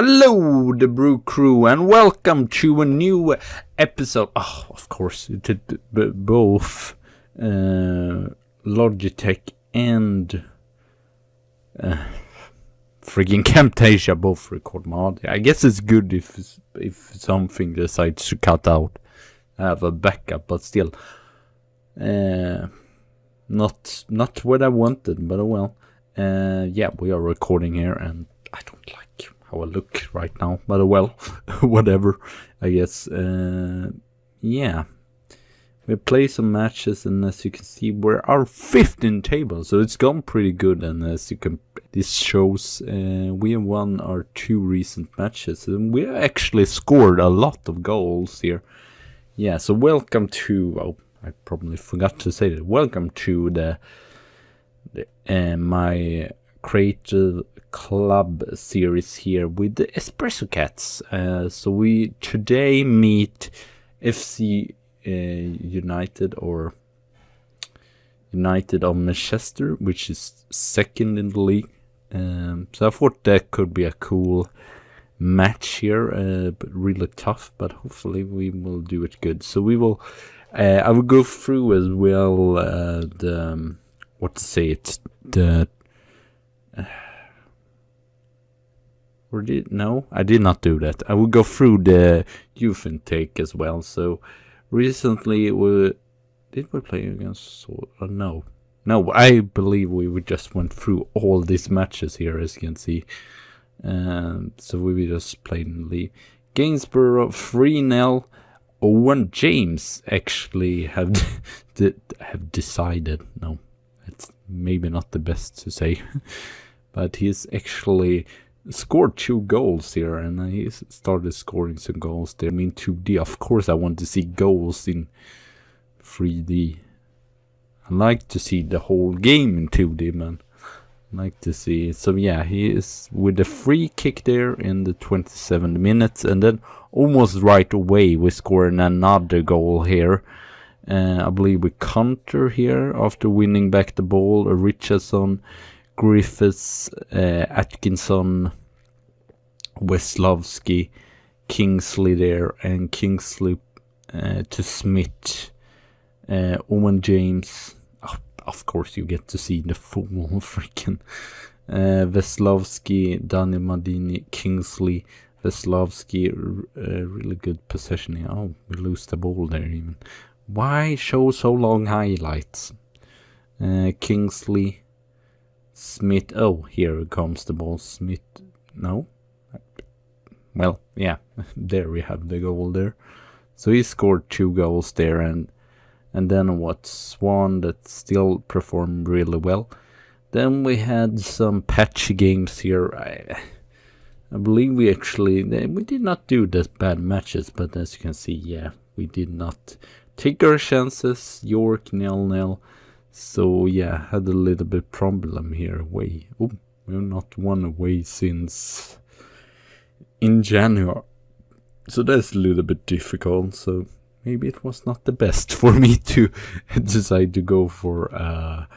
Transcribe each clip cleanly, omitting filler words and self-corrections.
Hello, the Brew Crew, and welcome to a new episode. Oh, of course, both Logitech and friggin' Camtasia both record my audio. I guess it's good if something decides to cut out. I have a backup, but still, not what I wanted. But oh well. Yeah, we are recording here, and I don't like how I look right now, but well, whatever, I guess. Yeah, we play some matches, and as you can see, we're our 15th table, so it's gone pretty good. And as you can, this shows we have won our 2 recent matches, and we actually scored a lot of goals here. Yeah, so welcome to, oh, I probably forgot to say that, welcome to the my creative club series here with the EspressoCats. So we today meet FC United of Manchester, which is second in the league. So I thought that could be a cool match here, but really tough, but hopefully we will do it good. So we will I will go through as well the what to say, it's the no, I did not do that. I will go through the youth intake as well. So recently did we play against no, I believe we just went through all these matches here, as you can see. So we just played in the league. Gainsborough 3-0. Owen James actually have decided, no, it's maybe not the best to say, but he's actually scored 2 goals here, and he started scoring some goals there. I mean, 2D, of course I want to see goals in 3D. I like to see the whole game in 2D, man. I like to see it. So yeah, he is with a free kick there in the 27th minutes, and then almost right away we scored another goal here. I believe we counter here after winning back the ball. Richardson, Griffiths, Atkinson, Weslovsky, Kingsley there, and Kingsley to Smith, Owen James. Oh, of course, you get to see the full freaking Weslovsky, Daniel Madini, Kingsley, Weslovsky, really good possession here. Oh, we lose the ball there even. Why show so long highlights? Kingsley, Smith. Oh, here comes the ball. Smith. No. Well, yeah. There we have the goal there. So he scored 2 goals there, and then what? Swan that still performed really well. Then we had some patchy games here. I believe we did not do that bad matches, but as you can see, yeah, we did not take our chances. York 0-0. So yeah, had a little bit problem here away. Oh, we've not won away since in January. So that's a little bit difficult. So maybe it was not the best for me to decide to go for a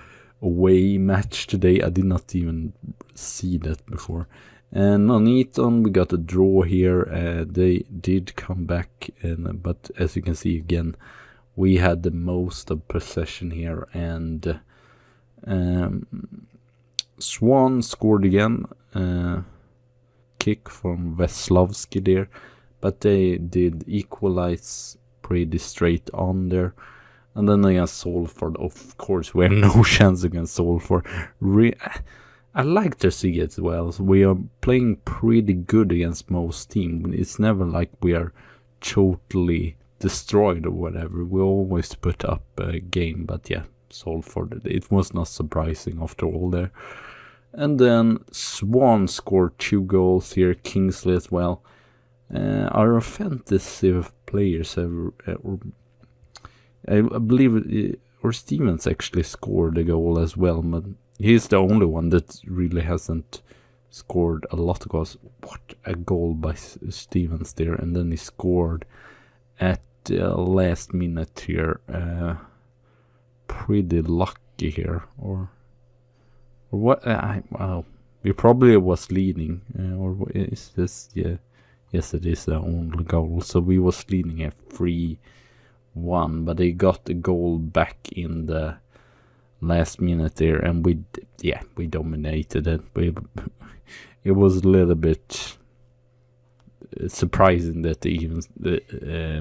away match today. I did not even see that before. And on Eton, we got a draw here. They did come back, but as you can see again, we had the most of possession here, and Swan scored again. Kick from Weslovsky there, but they did equalize pretty straight on there. And then against Salford, of course, we have no chance against Salford. I like to see it as well. So we are playing pretty good against most teams. It's never like we are totally destroyed or whatever. We always put up a game, but yeah, Salford, it was not surprising after all there. And then Swan scored 2 goals here, Kingsley as well. Our offensive players have, I believe, or Stevens actually scored a goal as well, but he's the only one that really hasn't scored a lot of goals. What a goal by Stevens there, and then he scored at the last minute here. Pretty lucky here, or what? Well, We probably was leading, or is this? Yeah, yes, it is the only goal. So we was leading at 3-1, but they got the goal back in the last minute there, and we dominated it. It was a little bit surprising that they even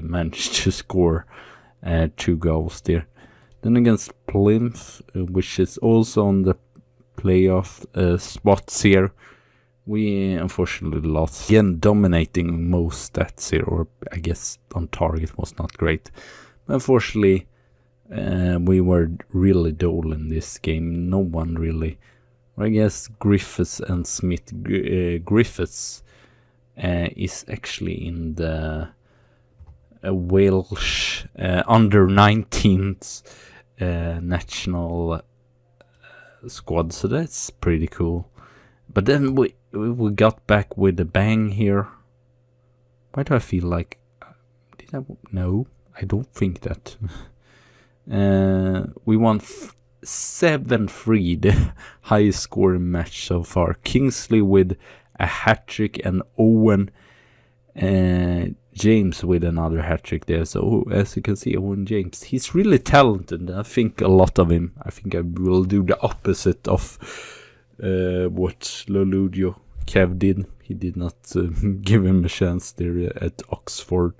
managed to score 2 goals there. Then against Plymouth, which is also on the playoff spots here, we unfortunately lost. Again, dominating most stats here, or I guess on target was not great. But unfortunately, we were really dull in this game. No one really. I guess Griffiths and Smith. Griffiths is actually in the Welsh under 19s national squad, so that's pretty cool. But then we got back with a bang here. Why do I feel like no, I don't think that. We won 7-3, the highest scoring match so far. Kingsley with a hat-trick and Owen James with another hat-trick there. So as you can see, Owen James, he's really talented. I think a lot of him. I think I will do the opposite of what Loludio Kev did. He did not give him a chance there at Oxford.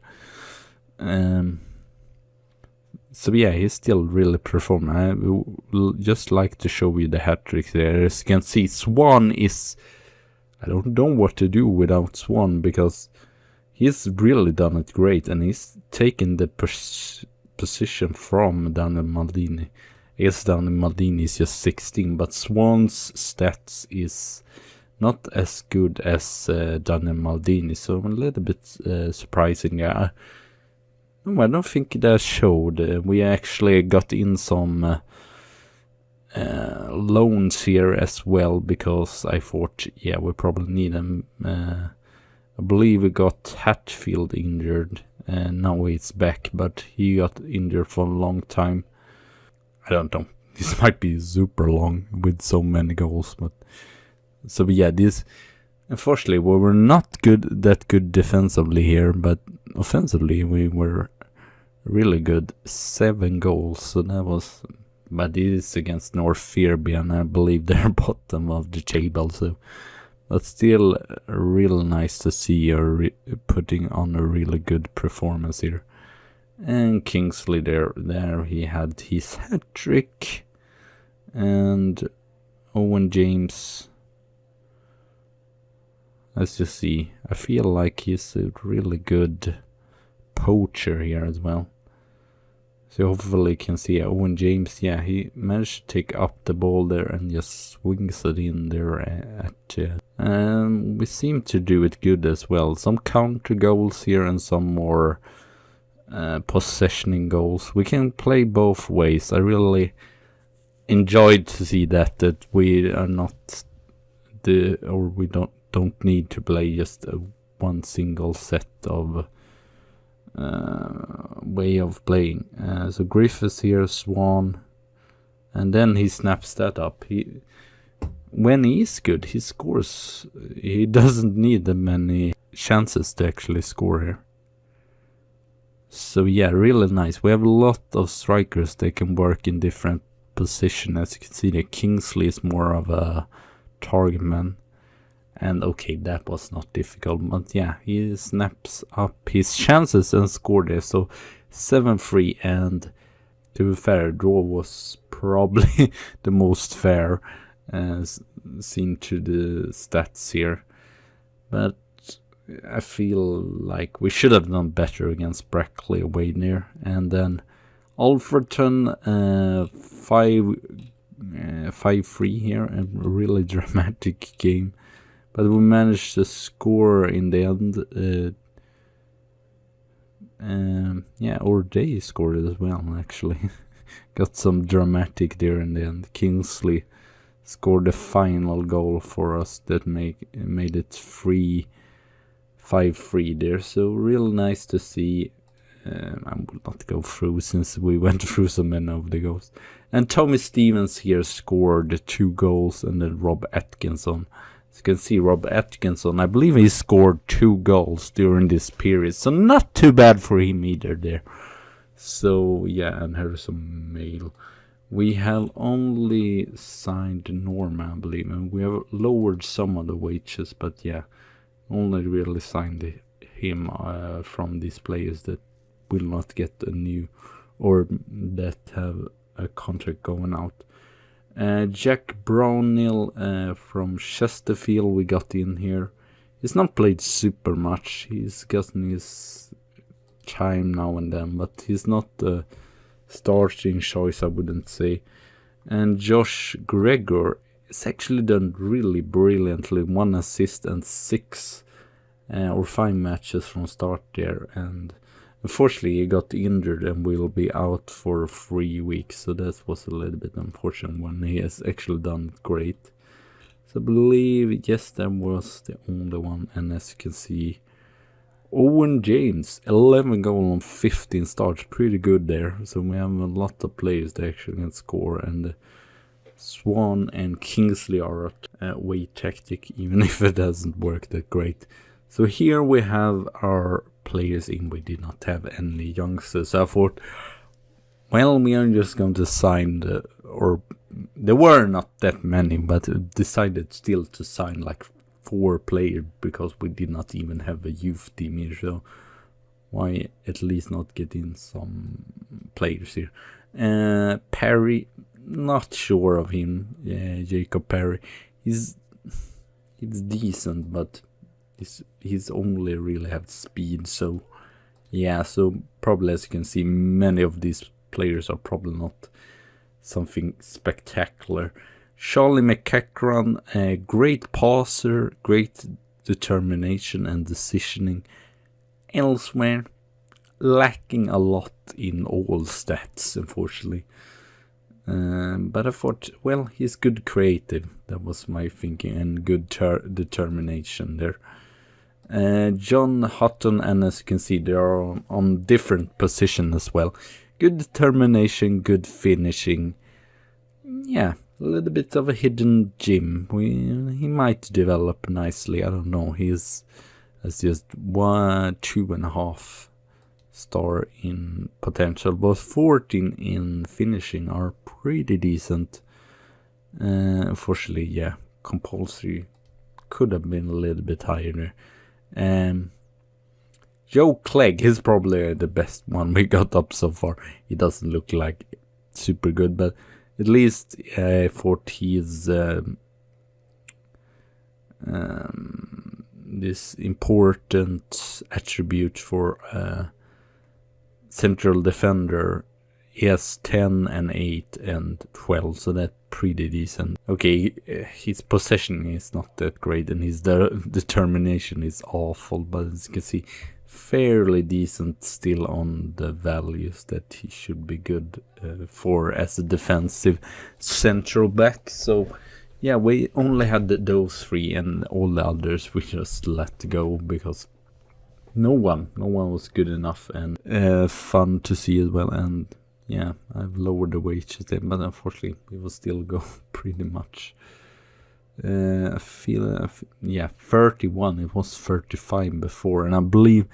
So yeah, he's still really performing. I will just like to show you the hat-trick there. As you can see, Swan is... I don't know what to do without Swan, because he's really done it great, and he's taken the position from Daniel Maldini. I guess Daniel Maldini is just 16, but Swan's stats is not as good as Daniel Maldini, so I'm a little bit surprising. Yeah, I don't think that showed. We actually got in some loans here as well, because I thought, yeah, we probably need them. I believe we got Hatfield injured, and now he's back, but he got injured for a long time. I don't know. This might be super long with so many goals, but so yeah, this unfortunately we were not that good defensively here, but offensively we were really good. 7 goals, so that was. But it is against North Fearby, and I believe they're bottom of the table, so. But still, real nice to see her putting on a really good performance here. And Kingsley there he had his hat-trick. And Owen James, as you see, I feel like he's a really good poacher here as well. So hopefully you can see Owen James, yeah, he managed to take up the ball there and just swings it in there at we seem to do it good as well. Some counter goals here and some more possessioning goals. We can play both ways. I really enjoyed to see that we are not we don't need to play just one single set of way of playing. So Griffiths here, Swan, and then he snaps that up. When he is good, he scores. He doesn't need that many chances to actually score here. So yeah, really nice. We have a lot of strikers that can work in different positions. As you can see, the Kingsley is more of a target man. And okay, that was not difficult, but yeah, he snaps up his chances and scored there. So 7-3, and to be fair, draw was probably the most fair seen to the stats here. But I feel like we should have done better against Brackley away there. And then Alfreton 5-3 here, a really dramatic game. But we managed to score in the end. Yeah, or they scored it as well, actually. Got some dramatic there in the end. Kingsley scored the final goal for us that made it 5-3 there. So real nice to see. I will not go through since we went through so many of the goals. And Tommy Stevens here scored 2 goals, and then Rob Atkinson As you can see, Rob Atkinson, I believe he scored 2 goals during this period, so not too bad for him either there. So yeah, and here's some mail. We have only signed Norma, I believe, and we have lowered some of the wages, but yeah, only really signed him from these players that will not get a new, or that have a contract going out. Jack Brownhill from Chesterfield we got in here. He's not played super much. He's gotten his time now and then, but he's not a starting choice, I wouldn't say. And Josh Gregor has actually done really brilliantly. 1 assist and 6 or 5 matches from start there, and unfortunately he got injured and will be out for 3 weeks, so that was a little bit unfortunate when he has actually done great. So I believe, yes, that was the only one. And as you can see, Owen James, 11 goals on 15 starts, pretty good there. So we have a lot of players that actually can score, and Swan and Kingsley are at way tactic, even if it doesn't work that great. So here we have our players in. We did not have any youngsters, so I thought, well, we are just going to sign or there were not that many, but decided still to sign like 4 players because we did not even have a youth team here, so why at least not get in some players here. Perry, not sure of him. Jacob Perry, he's decent, but he's only really have speed, so yeah, so probably, as you can see, many of these players are probably not something spectacular. Charlie McCachran, a great passer, great determination and decisioning. Elsewhere, lacking a lot in all stats, unfortunately. But I thought, well, he's good creative. That was my thinking, and good determination there. John Hutton, and as you can see, they are on different positions as well. Good determination, good finishing. Yeah, a little bit of a hidden gem. He might develop nicely. I don't know. He's just 2.5 star in potential, but 14 in finishing are pretty decent. Unfortunately, yeah, compulsory could have been a little bit higher there. Joe Clegg, he's probably the best one we got up so far. He doesn't look like super good, but at least I thought he's this important attribute for central defender. He has 10 and 8 and 12, so that's pretty decent. Okay, his possession is not that great, and his determination is awful, but as you can see, fairly decent still on the values that he should be good for as a defensive central back. So yeah, we only had those 3, and all the others we just let go because no one was good enough, and fun to see as well. And yeah, I've lowered the wages then, but unfortunately we will still go pretty much. I feel, yeah, 31. It was 35 before, and I believe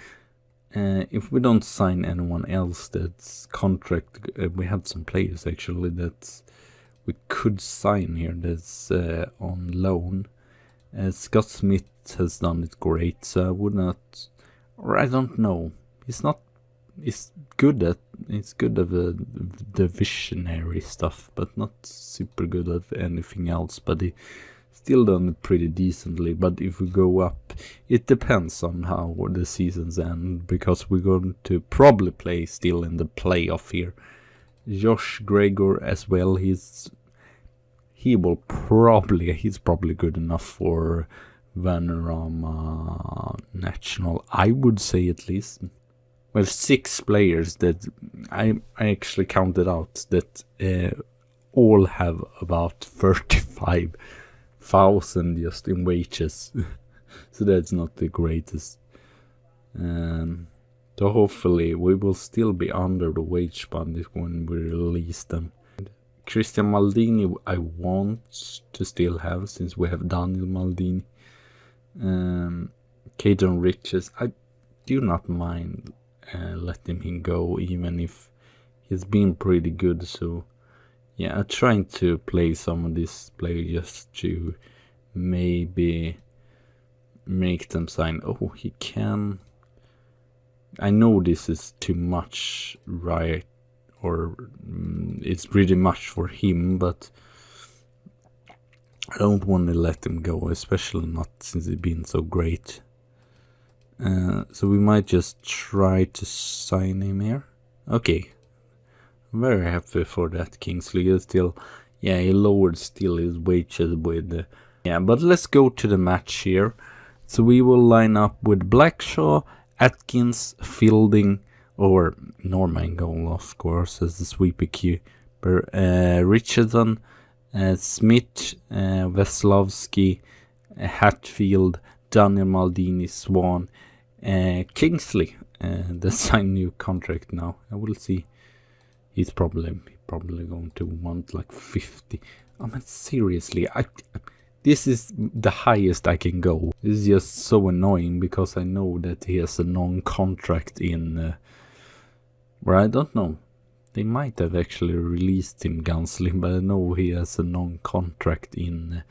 if we don't sign anyone else that's contract, we have some players actually that we could sign here that's on loan. Scott Smith has done it great, so I would not, or I don't know. It's good at the visionary stuff, but not super good at anything else. But he still done it pretty decently. But if we go up, it depends on how the seasons end, because we're going to probably play still in the playoff here. Josh Gregor as well. He's probably good enough for Vanarama National, I would say, at least. We have 6 players that I actually counted out that all have about 35,000 just in wages. So that's not the greatest. So hopefully we will still be under the wage bandit when we release them. Christian Maldini I want to still have, since we have Daniel Maldini. Caden Richards, I do not mind letting him go, even if he's been pretty good. So yeah, I'm trying to play some of these players just to maybe make them sign. Oh, he can. I know this is too much, right? Or it's pretty much for him, but I don't want to let him go, especially not since he's been so great. So we might just try to sign him here. Okay, I'm very happy for that. Guiseley still, yeah, he lowered still his wages with, yeah. But let's go to the match here. So we will line up with Blackshaw, Atkins, Fielding, or Norman goal, of course, as the sweeper keeper. Richardson, Smith, Veslowski, Hatfield, Daniel Maldini, Swan, Kingsley. That's signed new contract now. I will see. He's probably going to want like 50. I mean, seriously, this is the highest I can go. This is just so annoying because I know that he has a non-contract in. Where I don't know. They might have actually released him, Guiseley, but I know he has a non-contract in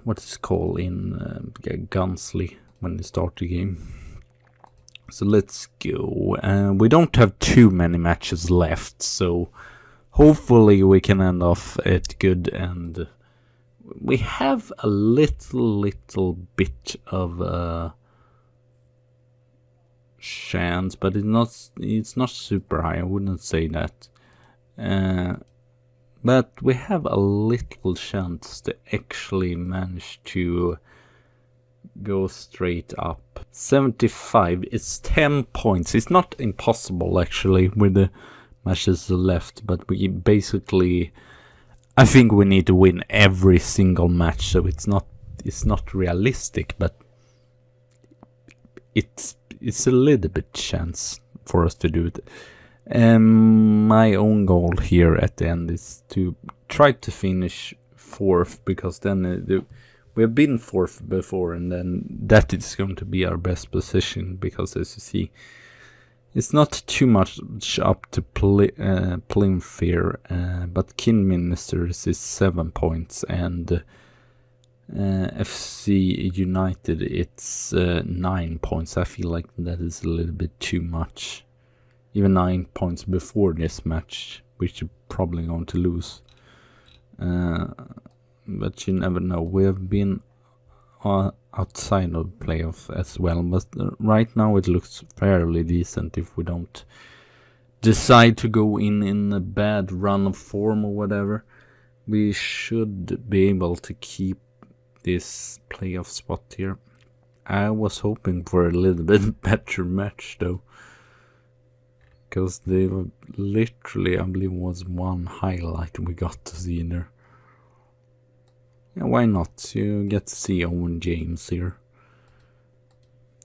what is it called, in Guiseley when they start the game. So let's go. We don't have too many matches left, so hopefully we can end off it good, and we have a little bit of chance, but it's not super high. I wouldn't say that. But we have a little chance to actually manage to go straight up. 75, it's 10 points. It's not impossible actually with the matches left, but we basically, I think we need to win every single match, so it's not realistic, but it's a little bit chance for us to do it. My own goal here at the end is to try to finish 4th, because then we have been 4th before, and then that is going to be our best position, because as you see, it's not too much up to Plinth here, but Kidministers is 7 points, and FC United, it's 9 points. I feel like that is a little bit too much. Even 9 points before this match, which you're probably going to lose. But you never know. We have been outside of the playoff as well, but right now it looks fairly decent if we don't decide to go in a bad run of form or whatever. We should be able to keep this playoff spot here. I was hoping for a little bit better match though, because they were literally, I believe, was one highlight we got to see there. Yeah, why not? You get to see Owen James here,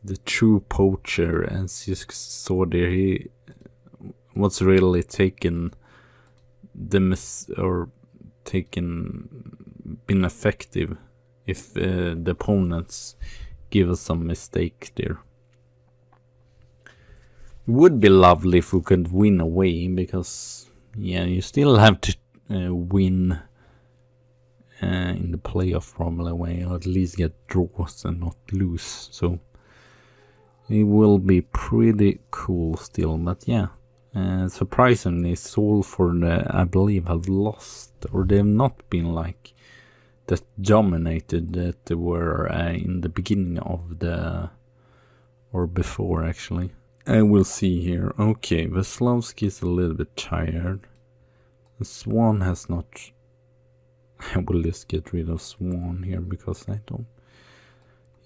the true poacher, as you saw there. He was really been effective if the opponents give us some mistake there. It would be lovely if we could win away, because yeah, you still have to win in the playoff from away, or at least get draws and not lose. So it will be pretty cool still. But yeah, surprisingly, Salford, I believe, have lost, or they've not been like that dominated that they were in the beginning of the, or before actually. I will see here. Okay, Veslowski is a little bit tired. Swan has not. I will just get rid of Swan here because I don't.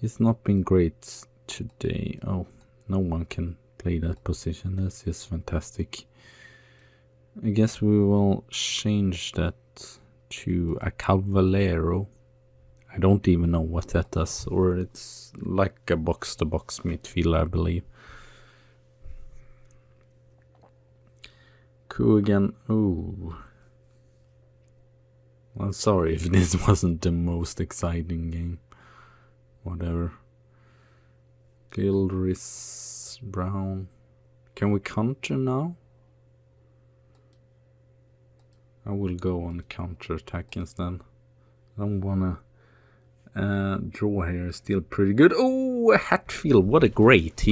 He's not been great today. Oh, no one can play that position. That's just fantastic. I guess we will change that to a Cavallero. I don't even know what that does, or it's like a box-to-box midfielder, I believe. Coup again. Ooh. Well, sorry if this wasn't the most exciting game. Whatever. Gilris, Brown. Can we counter now? I will go on counter attack instead. I don't wanna draw here is still pretty good. Oh, Hatfield, what a great.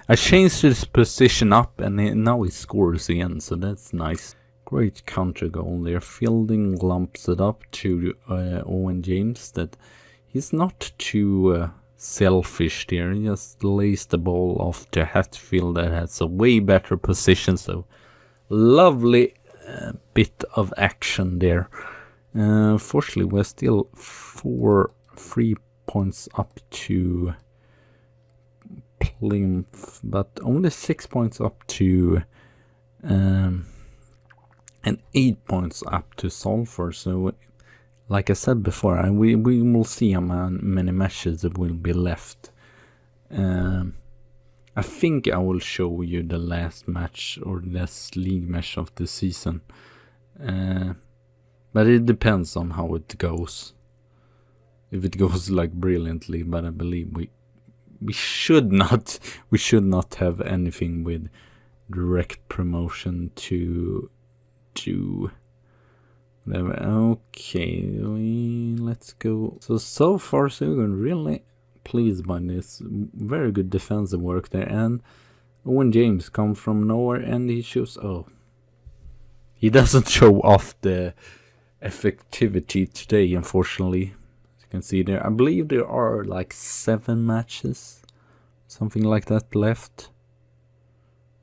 I changed his position up and now he scores again, so that's nice. Great counter goal there. Fielding lumps it up to Owen James. That he's not too selfish there. He just lays the ball off to Hatfield that has a way better position. So lovely bit of action there. Fortunately, we're still 3 points up to Plymouth, but only 6 points up to and 8 points up to Salford. So like I said before, we will see how many matches that will be left. I think I will show you the last match or last league match of the season, but it depends on how it goes. If it goes like brilliantly, but I believe we should not have anything with direct promotion to whatever. Okay, let's go. So far so good. Really pleased by this. Very good defensive work there. And Owen James comes from nowhere and he shoots. Oh, he doesn't show off the effectivity today, unfortunately. As you can see there, I believe there are like 7 matches, something like that left.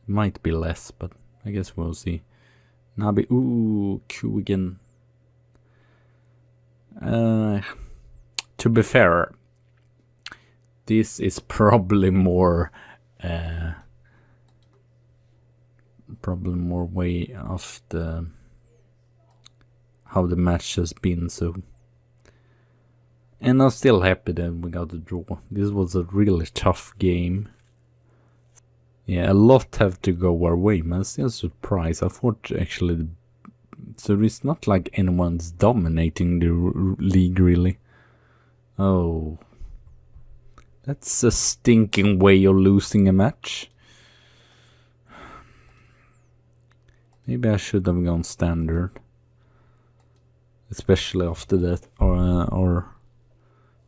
Might be less, but I guess we'll see. Nabi, ooh, Q again. To be fair, this is probably more way of how the match has been. So, and I'm still happy that we got the draw. This was a really tough game. Yeah, a lot have to go our way, man. Still surprised. I thought actually, so it's not like anyone's dominating the league really. Oh, that's a stinking way of losing a match. Maybe I should have gone standard, especially after that, or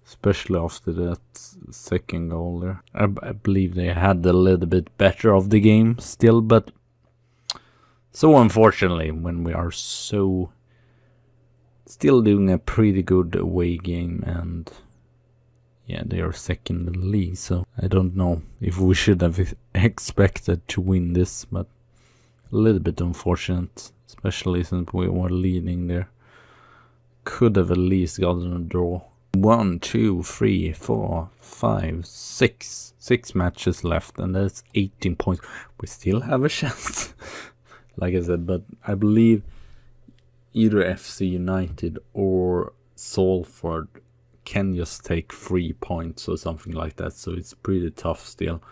especially after that second goal there. I believe they had a little bit better of the game still, but so unfortunately when we are so still doing a pretty good away game, and yeah, they are second in the league, so I don't know if we should have expected to win this, but a little bit unfortunate, especially since we were leading there. Could have at least gotten a draw. 1, 2, 3, 4, 5, 6 matches left, and that's 18 points. We still have a chance, like I said, but I believe either FC United or Salford can just take 3 points or something like that, so it's pretty tough still.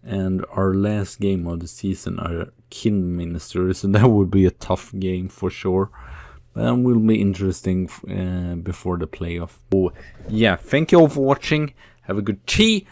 And our last game of the season are Kidderminster, so that would be a tough game for sure. But will be interesting before the playoff. Oh, yeah, thank you all for watching. Have a good tea.